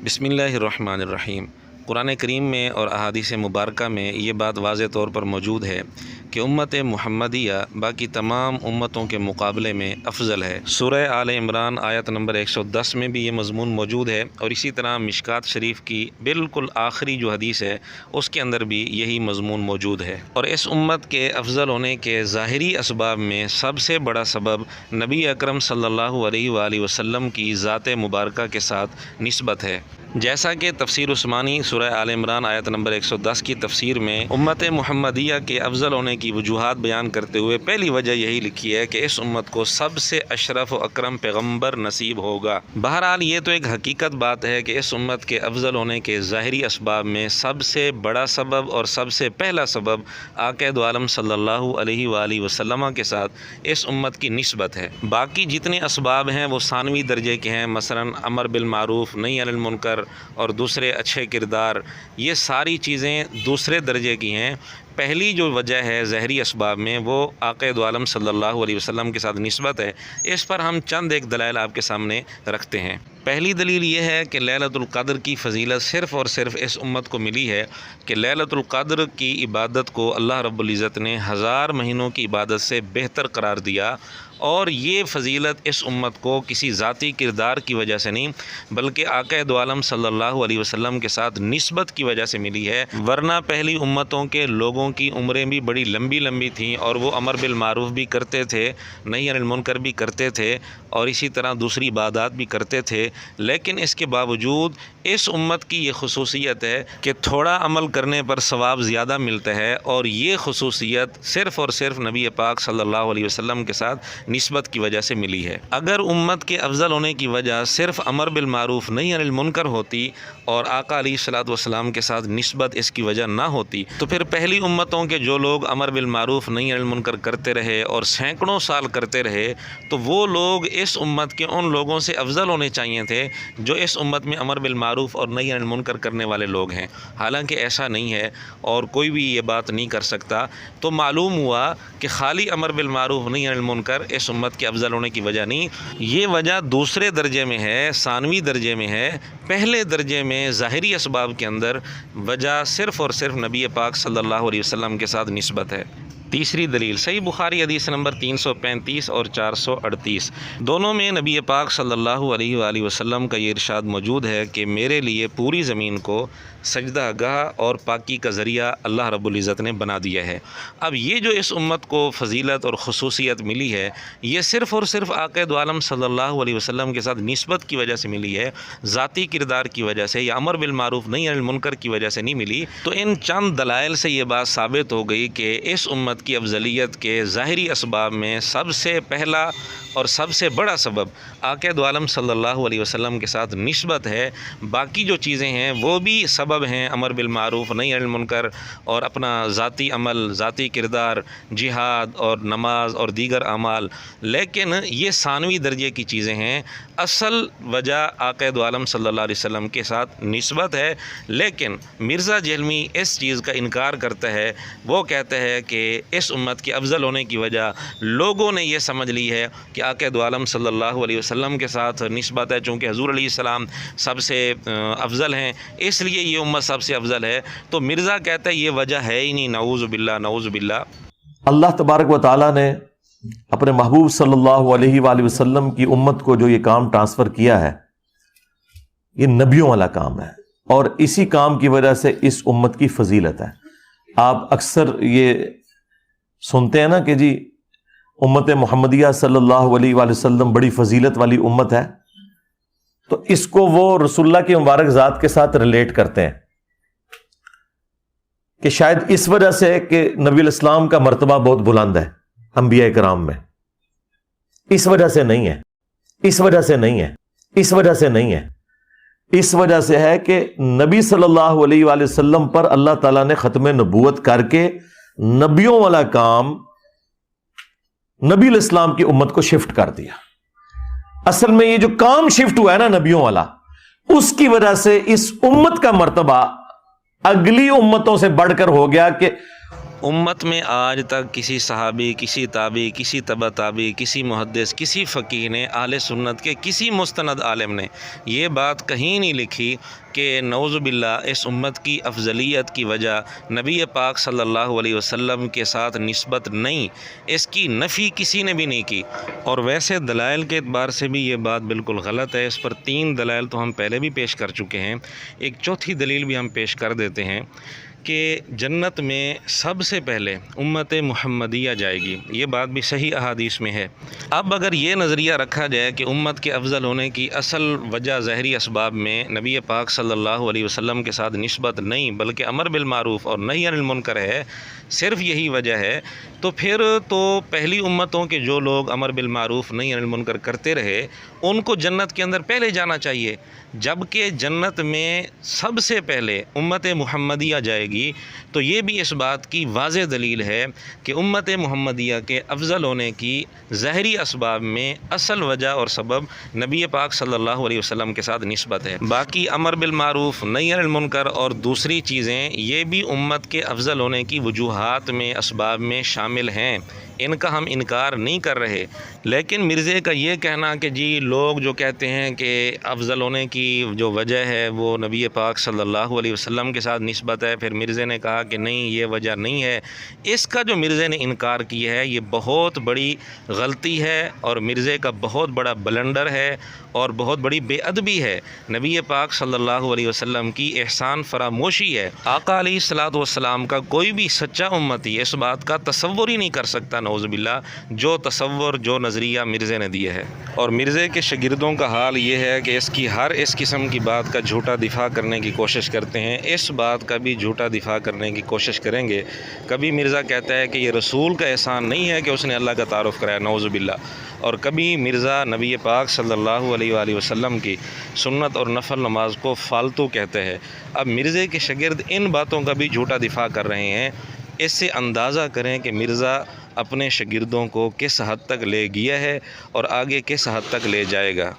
بسم اللہ الرحمن الرحیم۔ قرآن کریم میں اور احادیث مبارکہ میں یہ بات واضح طور پر موجود ہے کہ امت محمدیہ باقی تمام امتوں کے مقابلے میں افضل ہے۔ سورہ آل عمران آیت نمبر 110 میں بھی یہ مضمون موجود ہے، اور اسی طرح مشکات شریف کی بالکل آخری جو حدیث ہے اس کے اندر بھی یہی مضمون موجود ہے۔ اور اس امت کے افضل ہونے کے ظاہری اسباب میں سب سے بڑا سبب نبی اکرم صلی اللہ علیہ وآلہ وسلم کی ذات مبارکہ کے ساتھ نسبت ہے۔ جیسا کہ تفسیر عثمانی سورہ آل عمران آیت نمبر 110 کی تفسیر میں امت محمدیہ کے افضل ہونے کی وجوہات بیان کرتے ہوئے پہلی وجہ یہی لکھی ہے کہ اس امت کو سب سے اشرف و اکرم پیغمبر نصیب ہوگا۔ بہرحال یہ تو ایک حقیقت بات ہے کہ اس امت کے افضل ہونے کے ظاہری اسباب میں سب سے بڑا سبب اور سب سے پہلا سبب آقا دو عالم صلی اللہ علیہ وآلہ وسلم کے ساتھ اس امت کی نسبت ہے۔ باقی جتنے اسباب ہیں وہ ثانوی درجے کے ہیں، مثلا امر بالمعروف نہی عن المنکر اور دوسرے اچھے کردار، یہ ساری چیزیں دوسرے درجے کی ہیں۔ پہلی جو وجہ ہے ظاہری اسباب میں وہ آقا دو عالم صلی اللہ علیہ وسلم کے ساتھ نسبت ہے۔ اس پر ہم چند ایک دلائل آپ کے سامنے رکھتے ہیں۔ پہلی دلیل یہ ہے کہ لیلۃ القدر کی فضیلت صرف اور صرف اس امت کو ملی ہے کہ لیلۃ القدر کی عبادت کو اللہ رب العزت نے 1000 مہینوں کی عبادت سے بہتر قرار دیا، اور یہ فضیلت اس امت کو کسی ذاتی کردار کی وجہ سے نہیں بلکہ آقا دو عالم صلی اللہ علیہ وسلم کے ساتھ نسبت کی وجہ سے ملی ہے۔ ورنہ پہلی امتوں کے لوگوں کی عمریں بھی بڑی لمبی لمبی تھیں، اور وہ امر بالمعروف بھی کرتے تھے، نہی عن المنکر بھی کرتے تھے، اور اسی طرح دوسری عبادات بھی کرتے تھے، لیکن اس کے باوجود اس امت کی یہ خصوصیت ہے کہ تھوڑا عمل کرنے پر ثواب زیادہ ملتا ہے، اور یہ خصوصیت صرف اور صرف نبی پاک صلی اللہ علیہ وسلم کے ساتھ نسبت کی وجہ سے ملی ہے۔ اگر امت کے افضل ہونے کی وجہ صرف امر بالمعروف نہی عن المنکر ہوتی اور آقا علیہ الصلوۃ والسلام کے ساتھ نسبت اس کی وجہ نہ ہوتی تو پھر پہلی امتوں کے جو لوگ امر بالمعروف نہی عن المنکر کرتے رہے اور سینکڑوں سال کرتے رہے، تو وہ لوگ اس امت کے ان لوگوں سے افضل ہونے چاہیے تھے جو اس امت میں امر بالمعروف اور نہی عن المنکر کرنے والے لوگ ہیں۔ حالانکہ ایسا نہیں ہے، اور کوئی بھی یہ بات نہیں کر سکتا۔ تو معلوم ہوا کہ خالی امر بالمعروف نہی عن المنکر اس امت کے افضل ہونے کی وجہ نہیں، یہ وجہ دوسرے درجے میں ہے، ثانوی درجے میں ہے۔ پہلے درجے میں ظاہری اسباب کے اندر وجہ صرف اور صرف نبی پاک صلی اللہ علیہ وسلم کے ساتھ نسبت ہے۔ تیسری دلیل صحیح بخاری حدیث نمبر 335 اور 438، دونوں میں نبی پاک صلی اللہ علیہ وآلہ وسلم کا یہ ارشاد موجود ہے کہ میرے لیے پوری زمین کو سجدہ گاہ اور پاکی کا ذریعہ اللہ رب العزت نے بنا دیا ہے۔ اب یہ جو اس امت کو فضیلت اور خصوصیت ملی ہے، یہ صرف اور صرف آقا دو عالم صلی اللہ علیہ وسلم کے ساتھ نسبت کی وجہ سے ملی ہے، ذاتی کردار کی وجہ سے یا امر بالمعروف نہی عن المنکر کی وجہ سے نہیں ملی۔ تو ان چند دلائل سے یہ بات ثابت ہو گئی کہ اس امت کی افضلیت کے ظاہری اسباب میں سب سے پہلا اور سب سے بڑا سبب آقا دو عالم صلی اللہ علیہ وسلم کے ساتھ نسبت ہے۔ باقی جو چیزیں ہیں وہ بھی سبب ہیں، امر بالمعروف نہی عن المنکر اور اپنا ذاتی عمل، ذاتی کردار، جہاد اور نماز اور دیگر اعمال، لیکن یہ ثانوی درجے کی چیزیں ہیں۔ اصل وجہ آقا دو عالم صلی اللہ علیہ وسلم کے ساتھ نسبت ہے۔ لیکن مرزا جہلمی اس چیز کا انکار کرتا ہے، وہ کہتا ہے کہ اس امت کے افضل ہونے کی وجہ لوگوں نے یہ سمجھ لی ہے کہ آقا دو عالم صلی اللہ علیہ وسلم کے ساتھ نسبت ہے، چونکہ حضور علیہ السلام سب سے افضل ہیں اس لیے یہ امت سب سے افضل ہے۔ تو مرزا کہتا ہے یہ وجہ ہے ہی نہیں، نعوذ باللہ نعوذ باللہ۔ اللہ تبارک و تعالیٰ نے اپنے محبوب صلی اللہ علیہ وآلہ وسلم کی امت کو جو یہ کام ٹرانسفر کیا ہے، یہ نبیوں والا کام ہے، اور اسی کام کی وجہ سے اس امت کی فضیلت ہے۔ آپ اکثر یہ سنتے ہیں نا کہ جی امت محمدیہ صلی اللہ علیہ وآلہ وسلم بڑی فضیلت والی امت ہے، تو اس کو وہ رسول اللہ کی مبارک ذات کے ساتھ ریلیٹ کرتے ہیں کہ شاید اس وجہ سے کہ نبی الاسلام کا مرتبہ بہت بلند ہے انبیاء کرام میں، اس وجہ سے نہیں ہے، اس وجہ سے نہیں ہے، اس وجہ سے نہیں ہے، اس وجہ سے ہے کہ نبی صلی اللہ علیہ وآلہ وسلم پر اللہ تعالیٰ نے ختم نبوت کر کے نبیوں والا کام نبی الاسلام کی امت کو شفٹ کر دیا۔ اصل میں یہ جو کام شفٹ ہوا ہے نا نبیوں والا، اس کی وجہ سے اس امت کا مرتبہ اگلی امتوں سے بڑھ کر ہو گیا کہ امت میں آج تک کسی صحابی، کسی تابعی، کسی تبع تابعی، کسی محدث، کسی فقیہ نے، اہل سنت کے کسی مستند عالم نے یہ بات کہیں نہیں لکھی کہ نعوذ باللہ اس امت کی افضلیت کی وجہ نبی پاک صلی اللہ علیہ وسلم کے ساتھ نسبت نہیں، اس کی نفی کسی نے بھی نہیں کی۔ اور ویسے دلائل کے اعتبار سے بھی یہ بات بالکل غلط ہے۔ اس پر 3 دلائل تو ہم پہلے بھی پیش کر چکے ہیں، ایک چوتھی دلیل بھی ہم پیش کر دیتے ہیں کہ جنت میں سب سے پہلے امت محمدیہ جائے گی۔ یہ بات بھی صحیح احادیث میں ہے۔ اب اگر یہ نظریہ رکھا جائے کہ امت کے افضل ہونے کی اصل وجہ ظاہری اسباب میں نبی پاک صلی اللہ علیہ وسلم کے ساتھ نسبت نہیں بلکہ امر بالمعروف اور نہی عن المنکر ہے، صرف یہی وجہ ہے، تو پھر تو پہلی امتوں کے جو لوگ امر بالمعروف نہی عن المنکر کرتے رہے ان کو جنت کے اندر پہلے جانا چاہیے، جبکہ جنت میں سب سے پہلے امت محمدیہ جائے گی۔ تو یہ بھی اس بات کی واضح دلیل ہے کہ امت محمدیہ کے افضل ہونے کی ظاہری اسباب میں اصل وجہ اور سبب نبی پاک صلی اللہ علیہ وسلم کے ساتھ نسبت ہے۔ باقی امر بالمعروف نہی عن المنکر اور دوسری چیزیں یہ بھی امت کے افضل ہونے کی وجوہات میں، اسباب میں شامل ہیں، ان کا ہم انکار نہیں کر رہے۔ لیکن مرزے کا یہ کہنا کہ جی لوگ جو کہتے ہیں کہ افضل ہونے کی جو وجہ ہے وہ نبی پاک صلی اللہ علیہ وسلم کے ساتھ نسبت ہے، پھر مرزے نے کہا کہ نہیں یہ وجہ نہیں ہے، اس کا جو مرزے نے انکار کیا ہے یہ بہت بڑی غلطی ہے اور مرزے کا بہت بڑا بلنڈر ہے اور بہت بڑی بے ادبی ہے، نبی پاک صلی اللہ علیہ وسلم کی احسان فراموشی ہے۔ آقا علیہ الصلوۃ والسلام کا کوئی بھی سچا امتی اس بات کا تصور ہی نہیں کر سکتا، نعوذ باللہ، جو تصور، جو نظریہ مرزے نے دیا ہے۔ اور مرزے کے شاگردوں کا حال یہ ہے کہ اس کی ہر اس قسم کی بات کا جھوٹا دفاع کرنے کی کوشش کرتے ہیں، اس بات کا بھی جھوٹا دفاع کرنے کی کوشش کریں گے۔ کبھی مرزا کہتا ہے کہ یہ رسول کا احسان نہیں ہے کہ اس نے اللہ کا تعارف کرایا، نعوذ باللہ، اور کبھی مرزا نبی پاک صلی اللہ علیہ وآلہ وسلم کی سنت اور نفل نماز کو فالتو کہتے ہیں۔ اب مرزے کے شاگرد ان باتوں کا بھی جھوٹا دفاع کر رہے ہیں، اس سے اندازہ کریں کہ مرزا اپنے شاگردوں کو کس حد تک لے گیا ہے اور آگے کس حد تک لے جائے گا۔